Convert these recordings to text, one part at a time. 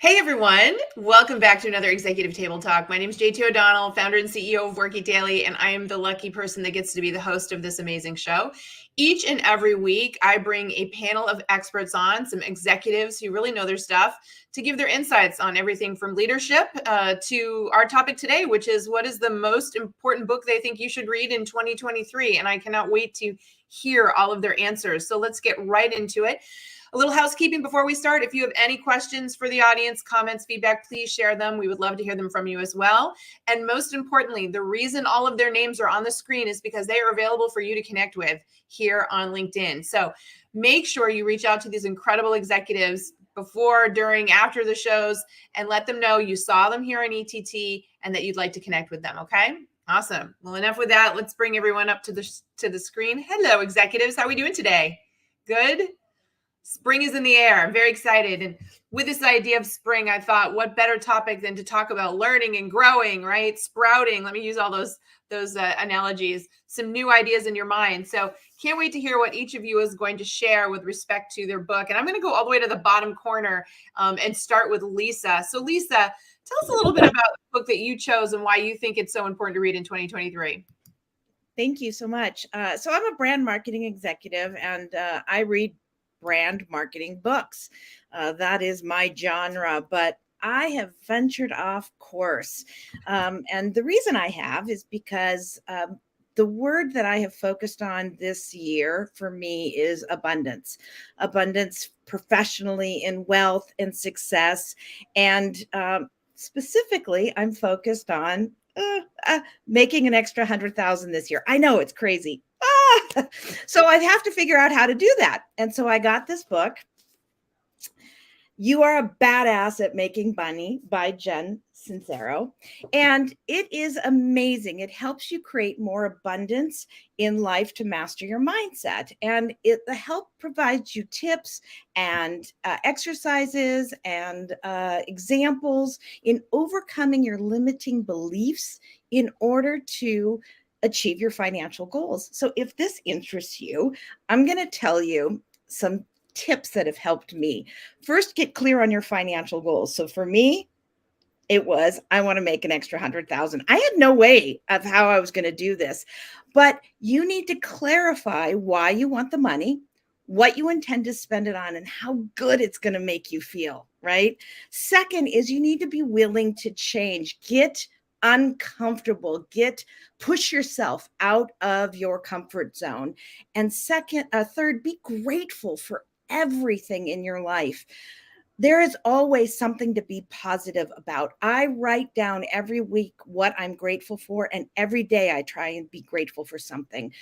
Hey everyone, welcome back to another Executive Table Talk. My name is JT O'Donnell, founder and CEO of Work It Daily, and I am the lucky person that gets to be the host of this amazing show. Each and every week, I bring a panel of experts on, some executives who really know their stuff, to give their insights on everything from leadership to our topic today, which is what is the most important book they think you should read in 2023. And I cannot wait to hear all of their answers. So let's get right into it. A little housekeeping before we start. If you have any questions for the audience, comments, feedback, please share them. We would love to hear them from you as well. And most importantly, the reason all of their names are on the screen is because they are available for you to connect with here on LinkedIn. So make sure you reach out to these incredible executives before, during, after the shows, and let them know you saw them here on ETT and that you'd like to connect with them. Okay? Awesome. Well, enough with that. Let's bring everyone up to the screen. Hello, executives. How are we doing today? Good? Spring is in the air. I'm very excited. And with this idea of spring, I thought, what better topic than to talk about learning and growing, right? Sprouting. Let me use all those analogies, some new ideas in your mind. So can't wait to hear what each of you is going to share with respect to their book. And I'm going to go all the way to the bottom corner and start with Lisa. So Lisa, tell us a little bit about the book that you chose and why you think it's so important to read in 2023. Thank you so much. So I'm a brand marketing executive, and I read brand marketing books. That is my genre, but I have ventured off course. And the reason I have is because the word that I have focused on this year for me is abundance. Abundance professionally in wealth and success. And specifically, I'm focused on making an extra 100,000 this year. I know it's crazy. So I have to figure out how to do that. And so I got this book, You Are a Badass at Making Money by Jen Sincero. And it is amazing. It helps you create more abundance in life to master your mindset. And the help provides you tips and exercises and examples in overcoming your limiting beliefs in order to achieve your financial goals. So if this interests you, I'm going to tell you some tips that have helped me. First, get clear on your financial goals. So for me, it was, I want to make an extra 100,000. I had no way of how I was going to do this, but you need to clarify why you want the money, what you intend to spend it on, and how good it's going to make you feel, right? Second is you need to be willing to change. Get uncomfortable, push yourself out of your comfort zone. And third, be grateful for everything in your life. There is always something to be positive about. I write down every week what I'm grateful for, and every day I try and be grateful for something.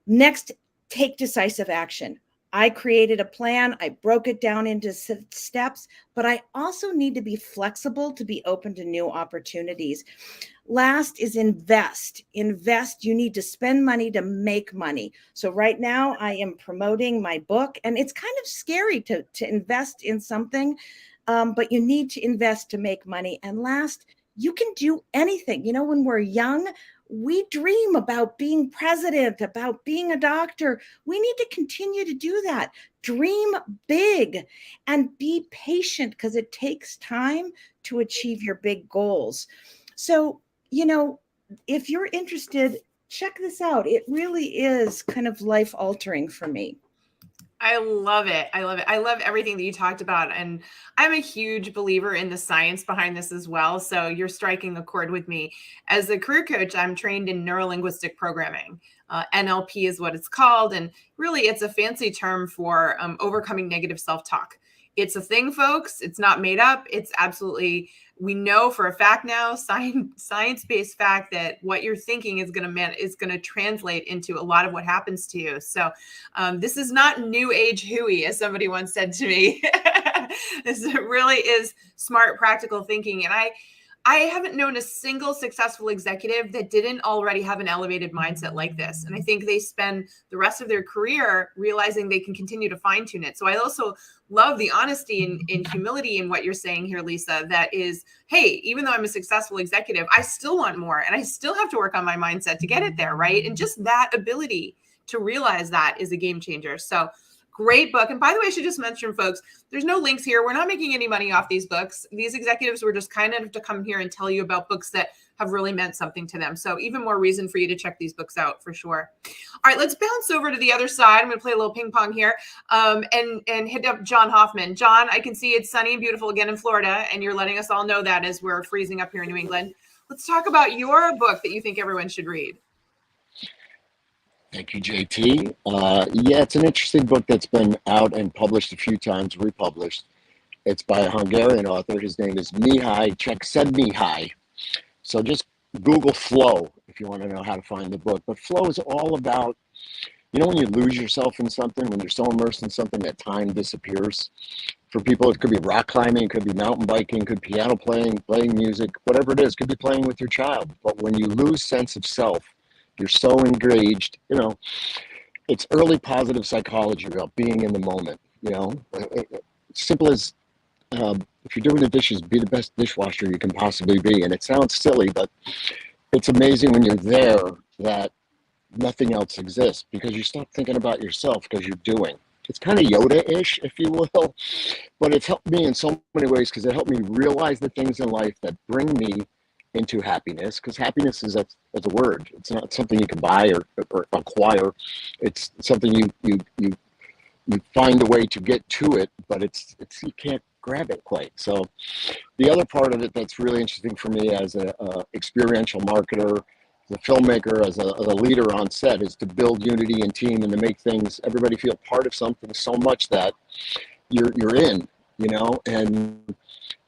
Next, take decisive action. I created a plan. I broke it down into steps, but I also need to be flexible to be open to new opportunities. Last is invest. Invest. You need to spend money to make money. So right now I am promoting my book, and it's kind of scary to invest in something, but you need to invest to make money. And last, you can do anything. You know, when we're young, we dream about being president, about being a doctor. We need to continue to do that. Dream big and be patient, because it takes time to achieve your big goals. So, you know, if you're interested, check this out. It really is kind of life altering for me. I love it. I love it. I love everything that you talked about. And I'm a huge believer in the science behind this as well. So you're striking a chord with me. As a career coach, I'm trained in neuro-linguistic programming. NLP is what it's called. And really, it's a fancy term for overcoming negative self-talk. It's a thing, folks. It's not made up. It's absolutely, we know for a fact now, science-based fact, that what you're thinking is going to translate into a lot of what happens to you. So this is not new age hooey, as somebody once said to me. This really is smart, practical thinking. And I haven't known a single successful executive that didn't already have an elevated mindset like this. And I think they spend the rest of their career realizing they can continue to fine tune it. So I also love the honesty and humility in what you're saying here, Lisa, that is, hey, even though I'm a successful executive, I still want more, and I still have to work on my mindset to get it there, right? And just that ability to realize that is a game changer. So Great book. And by the way, I should just mention, folks, there's no links here. We're not making any money off these books. These executives were just kind of to come here and tell you about books that have really meant something to them. So even more reason for you to check these books out for sure. All right, let's bounce over to the other side. I'm going to play a little ping pong here and hit up John Hoffman. John, I can see it's sunny and beautiful again in Florida, and you're letting us all know that as we're freezing up here in New England. Let's talk about your book that you think everyone should read. Thank you, JT. Yeah, it's an interesting book that's been out and published a few times, republished. It's by a Hungarian author. His name is Mihai Csikszentmihalyi. So just Google Flow if you want to know how to find the book. But Flow is all about, you know, when you lose yourself in something, when you're so immersed in something that time disappears. For people, it could be rock climbing, it could be mountain biking, it could be piano playing, playing music, whatever it is. It could be playing with your child. But when you lose sense of self, you're so engaged, you know, it's early positive psychology about being in the moment, you know. Simple as if you're doing the dishes, be the best dishwasher you can possibly be. And it sounds silly, but it's amazing when you're there that nothing else exists because you stop thinking about yourself because you're doing. It's kind of Yoda-ish, if you will, but it's helped me in so many ways because it helped me realize the things in life that bring me into happiness, because happiness is a word. It's not something you can buy or acquire. It's something you find a way to get to it, but it's you can't grab it quite. So the other part of it that's really interesting for me as a experiential marketer, as a filmmaker, as a leader on set, is to build unity and team and to make everybody feel part of something so much that you're in, you know. And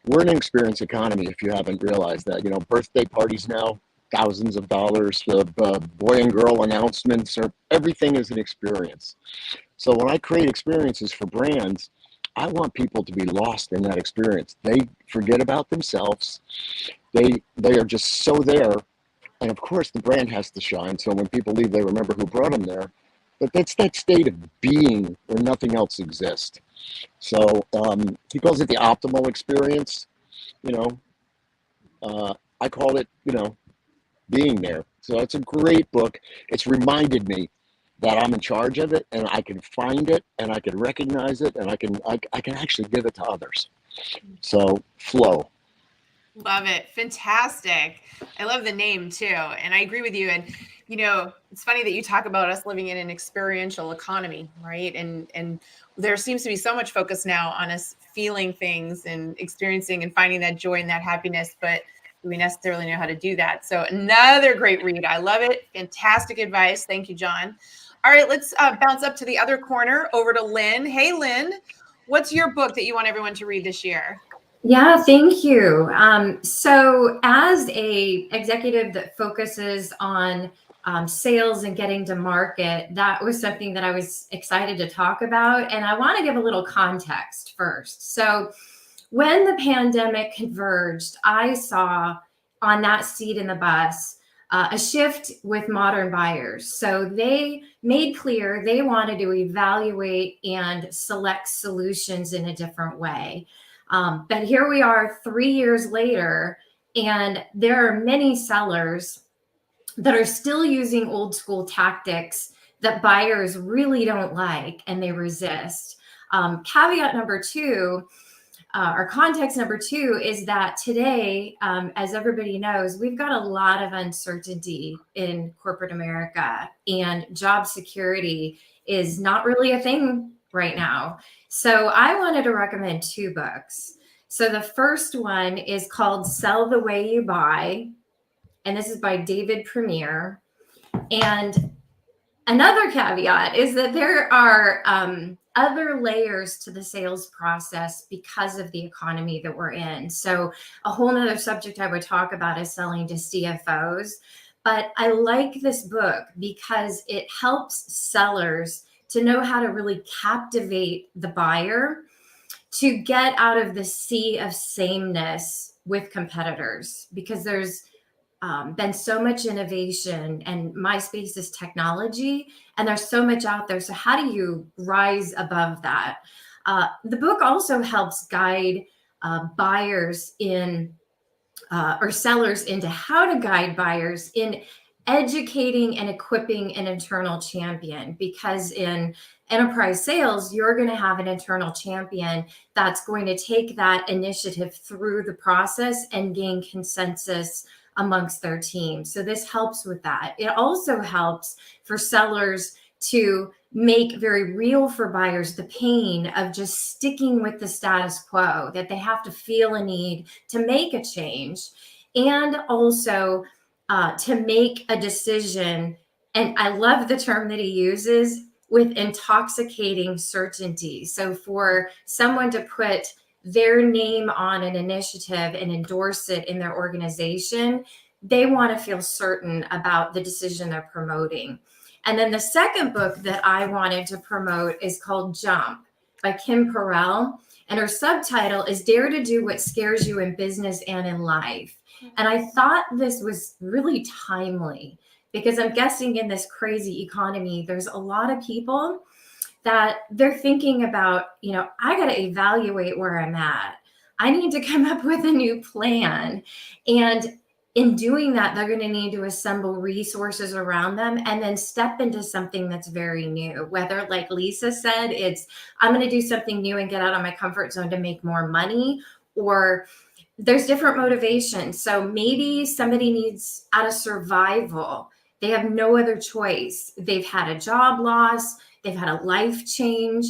we're in an experience economy, if you haven't realized that. You know, birthday parties now, thousands of dollars, boy and girl announcements, or everything is an experience. So when I create experiences for brands, I want people to be lost in that experience. They forget about themselves. They are just so there. And of course, the brand has to shine. So when people leave, they remember who brought them there. But that's that state of being where nothing else exists. So he calls it the optimal experience. You know, I call it, you know, being there. So it's a great book. It's reminded me that I'm in charge of it, and I can find it, and I can recognize it, and I can actually give it to others. So Flow. Love it. Fantastic. I love the name too. And I agree with you. And, you know, it's funny that you talk about us living in an experiential economy, right? And there seems to be so much focus now on us feeling things and experiencing and finding that joy and that happiness, but do we necessarily know how to do that? So another great read. I love it. Fantastic advice. Thank you, John. All right, let's bounce up to the other corner over to Lynn. Hey, Lynn, what's your book that you want everyone to read this year? Yeah, thank you. So as a executive that focuses on sales and getting to market, that was something that I was excited to talk about. And I want to give a little context first. So when the pandemic converged, I saw on that seat in the bus a shift with modern buyers. So they made clear they wanted to evaluate and select solutions in a different way. But here we are 3 years later, and there are many sellers that are still using old school tactics that buyers really don't like and they resist. Caveat number two, or context number two, is that today, as everybody knows, we've got a lot of uncertainty in corporate America, and job security is not really a thing right now. So I wanted to recommend 2 books. So the first one is called Sell the Way You Buy, and this is by David Premier. And another caveat is that there are other layers to the sales process because of the economy that we're in. So a whole nother subject I would talk about is selling to CFOs. But I like this book because it helps sellers to know how to really captivate the buyer to get out of the sea of sameness with competitors, because there's been so much innovation, and my space is technology, and there's so much out there. So how do you rise above that? The book also helps guide buyers in or sellers into how to guide buyers in educating and equipping an internal champion, because in enterprise sales, you're going to have an internal champion that's going to take that initiative through the process and gain consensus amongst their team. So this helps with that. It also helps for sellers to make very real for buyers the pain of just sticking with the status quo, that they have to feel a need to make a change, and also to make a decision. And I love the term that he uses, with intoxicating certainty. So for someone to put their name on an initiative and endorse it in their organization, they want to feel certain about the decision they're promoting. And then the second book that I wanted to promote is called Jump by Kim Perrell. And her subtitle is Dare to Do What Scares You in Business and in Life. And I thought this was really timely, because I'm guessing in this crazy economy, there's a lot of people that they're thinking about, I got to evaluate where I'm at. I need to come up with a new plan. And in doing that, they're going to need to assemble resources around them and then step into something that's very new. Whether, like Lisa said, it's I'm going to do something new and get out of my comfort zone to make more money, or there's different motivations. So maybe somebody needs out of survival. They have no other choice. They've had a job loss. They've had a life change.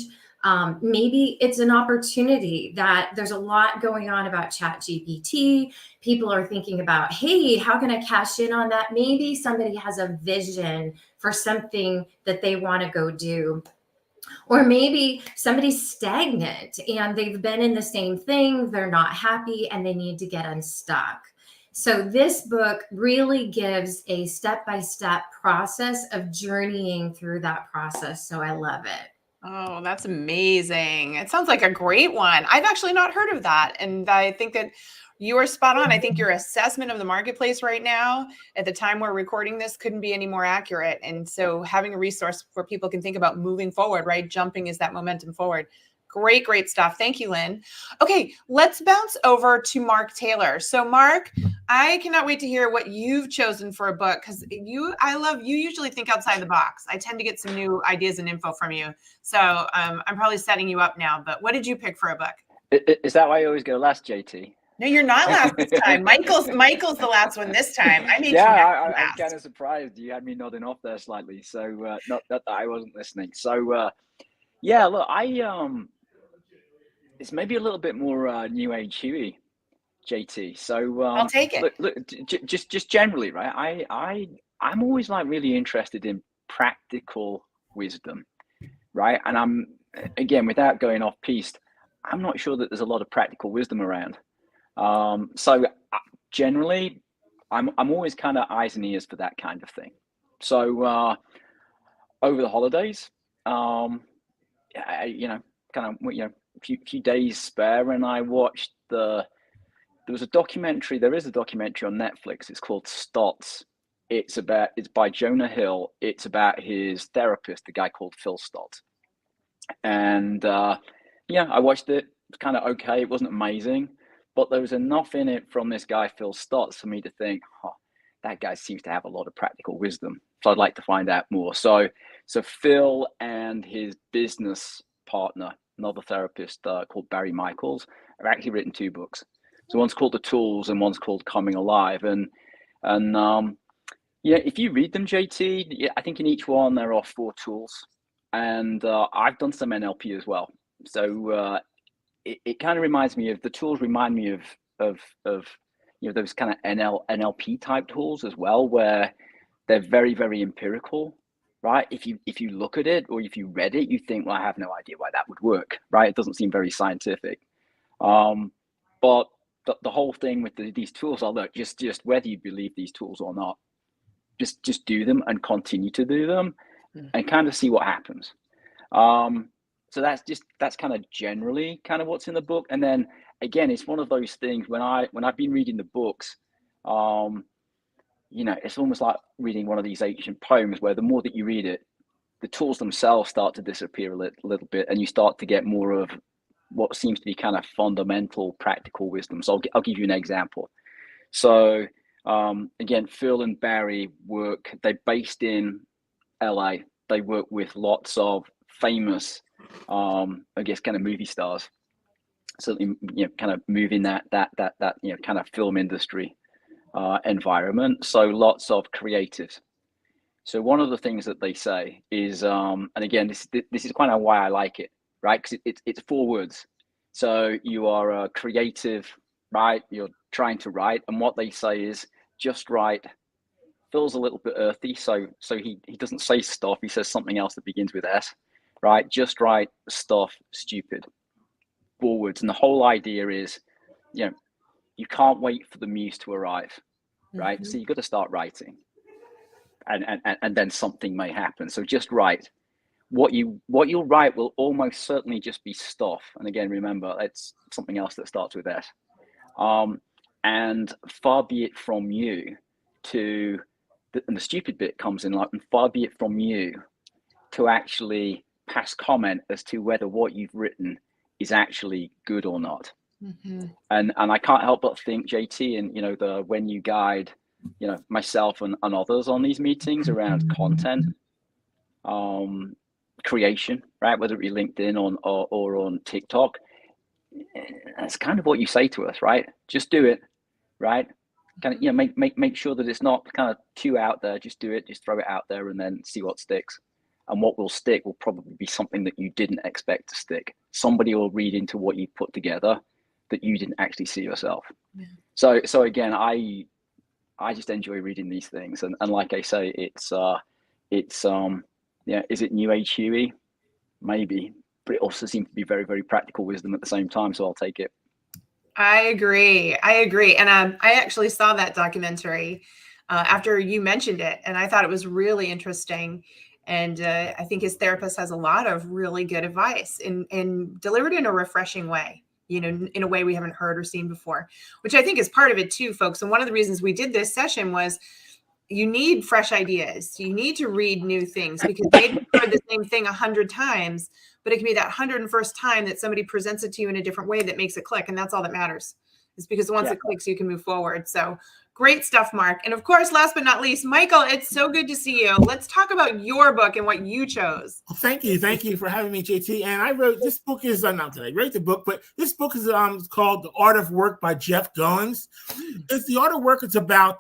Maybe it's an opportunity that there's a lot going on about ChatGPT. People are thinking about, hey, how can I cash in on that? Maybe somebody has a vision for something that they want to go do. Or maybe somebody's stagnant and they've been in the same thing. They're not happy and they need to get unstuck. So this book really gives a step-by-step process of journeying through that process. So I love it. Oh, that's amazing. It sounds like a great one. I've actually not heard of that. And I think that you are spot on. I think your assessment of the marketplace right now, at the time we're recording this, couldn't be any more accurate. And so having a resource where people can think about moving forward, right? Jumping is that momentum forward. Great, great stuff. Thank you, Lynn. Okay, let's bounce over to Mark Taylor. So Mark, I cannot wait to hear what you've chosen for a book, because you usually think outside the box. I tend to get some new ideas and info from you. So I'm probably setting you up now, but what did you pick for a book? Is that why you always go last, JT? No, you're not last this time. Michael's the last one this time. I made I'm kind of surprised you had me nodding off there slightly. So not that I wasn't listening. So yeah, look, it's maybe a little bit more new age Huey, JT. So I'll take it. Look, just generally, right? I'm always like really interested in practical wisdom, right? And I'm, again, without going off piste, I'm not sure that there's a lot of practical wisdom around. So generally, I'm always kind of eyes and ears for that kind of thing. So over the holidays, a few days spare, and I watched there is a documentary on Netflix. It's called Stotts. It's by Jonah Hill. It's about his therapist, a guy called Phil Stotts. And I watched it. It was kind of okay. It wasn't amazing, but there was enough in it from this guy, Phil Stotts, for me to think, that guy seems to have a lot of practical wisdom. So I'd like to find out more. So Phil and his business partner, another therapist called Barry Michaels, have actually written 2 books. So one's called The Tools and one's called Coming Alive. And if you read them, JT, I think in each one there are 4 tools. And I've done some NLP as well. So it kind of reminds me of, the tools remind me of those kind of NLP type tools as well, where they're very, very empirical, right? If you look at it or if you read it, you think, well, I have no idea why that would work, right? It doesn't seem very scientific. But the whole thing with these tools are, look, just whether you believe these tools or not, just do them and continue to do them and kind of see what happens. So that's kind of generally kind of what's in the book. And then again, it's one of those things when I've been reading the books, it's almost like reading one of these ancient poems where the more that you read it, the tools themselves start to disappear a little bit, and you start to get more of what seems to be kind of fundamental practical wisdom. So I'll give you an example. So Again, Phil and Barry they're based in LA. They work with lots of famous, I guess, kind of movie stars. Certainly, kind of moving that kind of film industry environment. So lots of creatives. So one of the things that they say is, and again, this is kind of why I like it, right? Because it's 4 words. So you are a creative, right? You're trying to write, and what they say is just write. Phil's a little bit earthy, so he doesn't say stuff. He says something else that begins with S, right? Just write stuff stupid. 4 words, and the whole idea is, you can't wait for the muse to arrive, right? So you've got to start writing, and then something may happen. So just write. What you'll write will almost certainly just be stuff. And again, remember, it's something else that starts with S. And far be it from you to, and the stupid bit comes in, like, and far be it from you to actually pass comment as to whether what you've written is actually good or not. And I can't help but think, JT, and the when you guide, myself and others on these meetings around content creation, right? Whether it be LinkedIn or on TikTok, that's kind of what you say to us, right? Just do it, right? Kind of, make sure that it's not kind of too out there. Just do it, just throw it out there, and then see what sticks. And what will stick will probably be something that you didn't expect to stick. Somebody will read into what you put together that you didn't actually see yourself. Yeah. So again, I just enjoy reading these things, and like I say, it's is it New Age Huey? Maybe, but it also seems to be very, very practical wisdom at the same time. So I'll take it. I agree. And I actually saw that documentary after you mentioned it, and I thought it was really interesting. And I think his therapist has a lot of really good advice and delivered in a refreshing way, in a way we haven't heard or seen before, which I think is part of it too, folks. And one of the reasons we did this session was you need fresh ideas. You need to read new things, because maybe you've heard the same thing 100 times, but it can be that 101st time that somebody presents it to you in a different way that makes it click. And that's all that matters, is because once it clicks, you can move forward. So great stuff, Mark. And of course, last but not least, Michael, it's so good to see you. Let's talk about your book and what you chose. Well, thank you. Thank you for having me, JT. And I wrote, this book is, not that I wrote the book, but this book is called The Art of Work by Jeff Goins. It's The Art of Work. It's about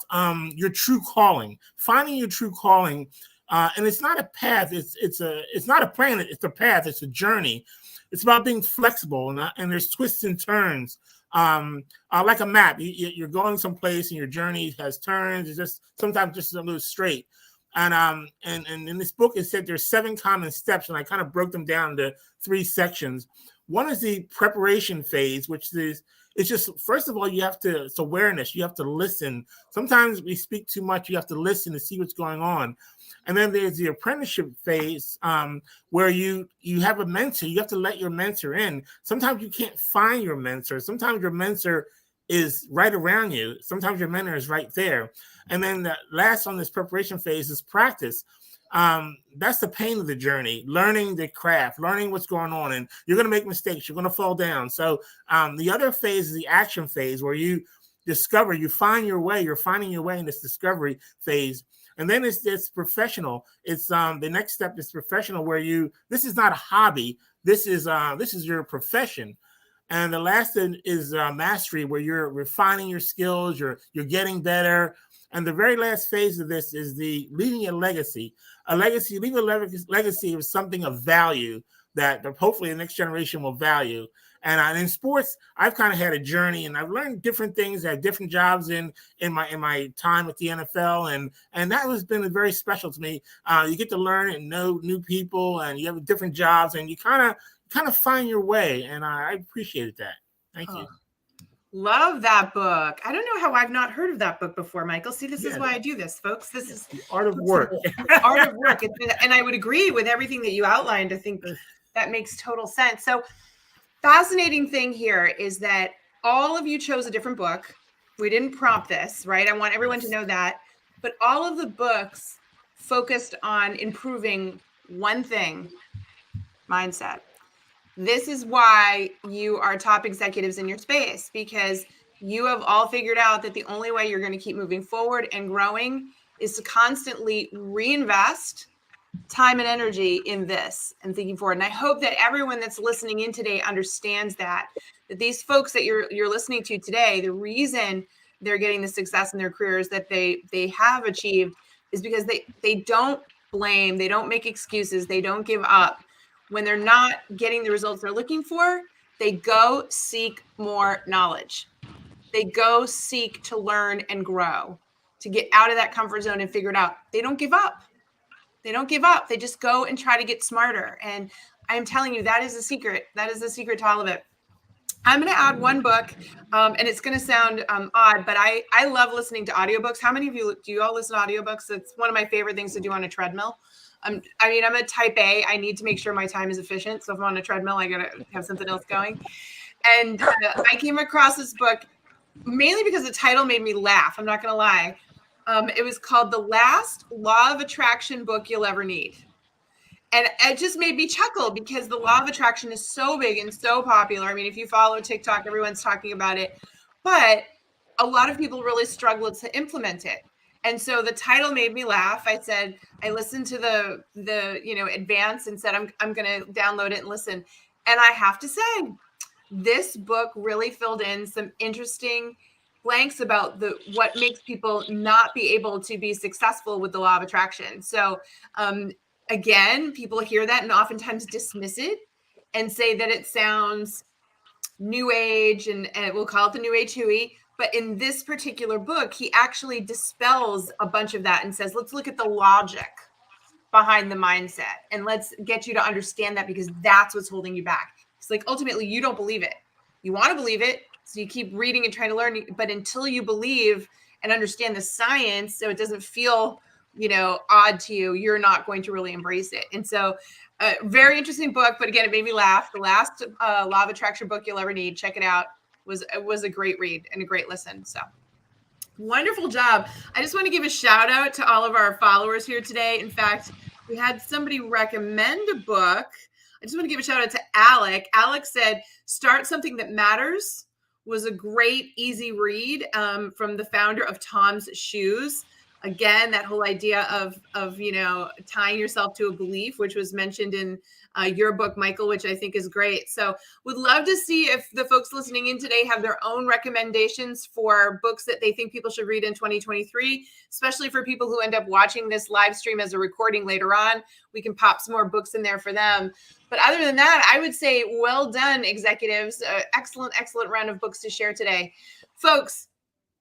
your true calling, finding your true calling. And it's not a path. It's not a plan. It's a path. It's a journey. It's about being flexible, and there's twists and turns. Like a map, you're going someplace and your journey has turns. It's just sometimes just a little straight. And in this book, it said there's 7 common steps, and I kind of broke them down into 3 sections. One is the preparation phase, which is, it's just, first of all, it's awareness. You have to listen. Sometimes we speak too much. You have to listen to see what's going on. And then there's the apprenticeship phase, where you have a mentor. You have to let your mentor in. Sometimes you can't find your mentor. Sometimes your mentor is right around you. Sometimes your mentor is right there. And then the last on this preparation phase is practice. That's the pain of the journey, learning the craft, learning what's going on. And you're going to make mistakes. You're going to fall down. So the other phase is the action phase, where you discover, you find your way. You're finding your way in this discovery phase. And then it's professional. It's the next step is professional, where this is not a hobby. This is your profession. And the last is mastery, where you're refining your skills, you're getting better. And the very last phase of this is the leaving a legacy. Leaving a legacy of something of value that hopefully the next generation will value. And in sports, I've kind of had a journey, and I've learned different things. I had different jobs in my time at the NFL, and that has been very special to me. You get to learn and know new people, and you have different jobs, and you kind of find your way. And I appreciated that. Thank you. Love that book. I don't know how I've not heard of that book before, Michael. See, this is why I do this, folks. This is The Art of Work. Art of Work. And I would agree with everything that you outlined. I think that makes total sense. So fascinating thing here is that all of you chose a different book. We didn't prompt this, right? I want everyone to know that. But all of the books focused on improving one thing: mindset. This is why you are top executives in your space, because you have all figured out that the only way you're going to keep moving forward and growing is to constantly reinvest time and energy in this and thinking forward. And I hope that everyone that's listening in today understands that these folks that you're listening to today, the reason they're getting the success in their careers that they have achieved is because they don't blame, they don't make excuses, they don't give up. When they're not getting the results they're looking for, they go seek more knowledge. They go seek to learn and grow, to get out of that comfort zone and figure it out. They don't give up. They don't give up. They just go and try to get smarter. And I'm telling you, that is the secret. That is the secret to all of it. I'm going to add one book, and it's going to sound odd, but I love listening to audiobooks. How many of you, do you all listen to audiobooks? It's one of my favorite things to do on a treadmill. I'm a type A. I need to make sure my time is efficient. So if I'm on a treadmill, I got to have something else going. And I came across this book mainly because the title made me laugh. I'm not going to lie. It was called The Last Law of Attraction Book You'll Ever Need. And it just made me chuckle because the law of attraction is so big and so popular. I mean, if you follow TikTok, everyone's talking about it, but a lot of people really struggle to implement it. And so the title made me laugh. I said, I listened to the advance and said, I'm going to download it and listen. And I have to say, this book really filled in some interesting blanks about what makes people not be able to be successful with the law of attraction. So, again, people hear that and oftentimes dismiss it and say that it sounds new age and we'll call it the new age hooey. But in this particular book, he actually dispels a bunch of that and says, let's look at the logic behind the mindset and let's get you to understand that, because that's what's holding you back. It's like, ultimately, you don't believe it. You want to believe it. So you keep reading and trying to learn, but until you believe and understand the science, so it doesn't feel odd to you, you're not going to really embrace it. And so very interesting book, but again, it made me laugh. The Last Law of Attraction Book You'll Ever Need. Check it out. It was a great read and a great listen. So wonderful job. I just want to give a shout out to all of our followers here today. In fact, we had somebody recommend a book. I just want to give a shout out to Alec. Alec said, Start Something That Matters was a great, easy read from the founder of Tom's Shoes. Again, that whole idea of tying yourself to a belief, which was mentioned in your book, Michael, which I think is great. So would love to see if the folks listening in today have their own recommendations for books that they think people should read in 2023, especially for people who end up watching this live stream as a recording later on. We can pop some more books in there for them. But other than that, I would say well done, executives. Excellent run of books to share today. Folks,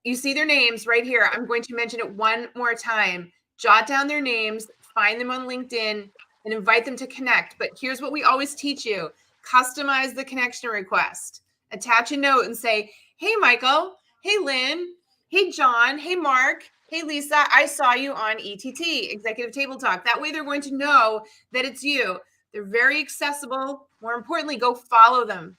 you see their names right here. I'm going to mention it one more time. Jot down their names, find them on LinkedIn, and invite them to connect. But here's what we always teach you. Customize the connection request. Attach a note and say, hey, Michael. Hey, Lynn. Hey, John. Hey, Mark. Hey, Lisa. I saw you on ETT, Executive Table Talk. That way they're going to know that it's you. They're very accessible. More importantly, go follow them.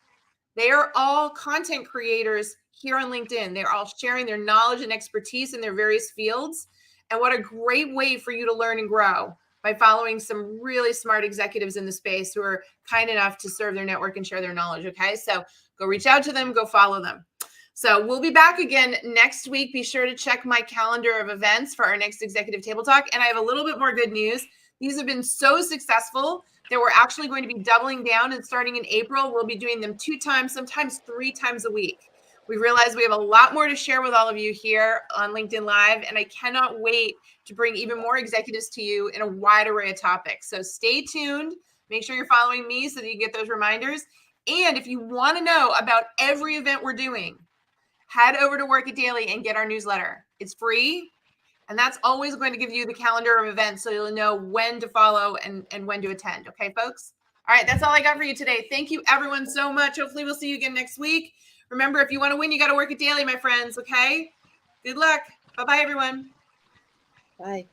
They are all content creators here on LinkedIn. They're all sharing their knowledge and expertise in their various fields. And what a great way for you to learn and grow by following some really smart executives in the space who are kind enough to serve their network and share their knowledge. Okay, so go reach out to them, go follow them. So we'll be back again next week. Be sure to check my calendar of events for our next Executive Table Talk. And I have a little bit more good news. These have been so successful that we're actually going to be doubling down, and starting in April, we'll be doing them 2 times, sometimes 3 times a week. We realize we have a lot more to share with all of you here on LinkedIn Live, and I cannot wait to bring even more executives to you in a wide array of topics. So stay tuned. Make sure you're following me so that you get those reminders. And if you want to know about every event we're doing, head over to Work It Daily and get our newsletter. It's free, and that's always going to give you the calendar of events so you'll know when to follow and when to attend. Okay, folks? All right, that's all I got for you today. Thank you, everyone, so much. Hopefully we'll see you again next week. Remember, if you want to win, you got to work it daily, my friends, okay? Good luck. Bye-bye, everyone. Bye.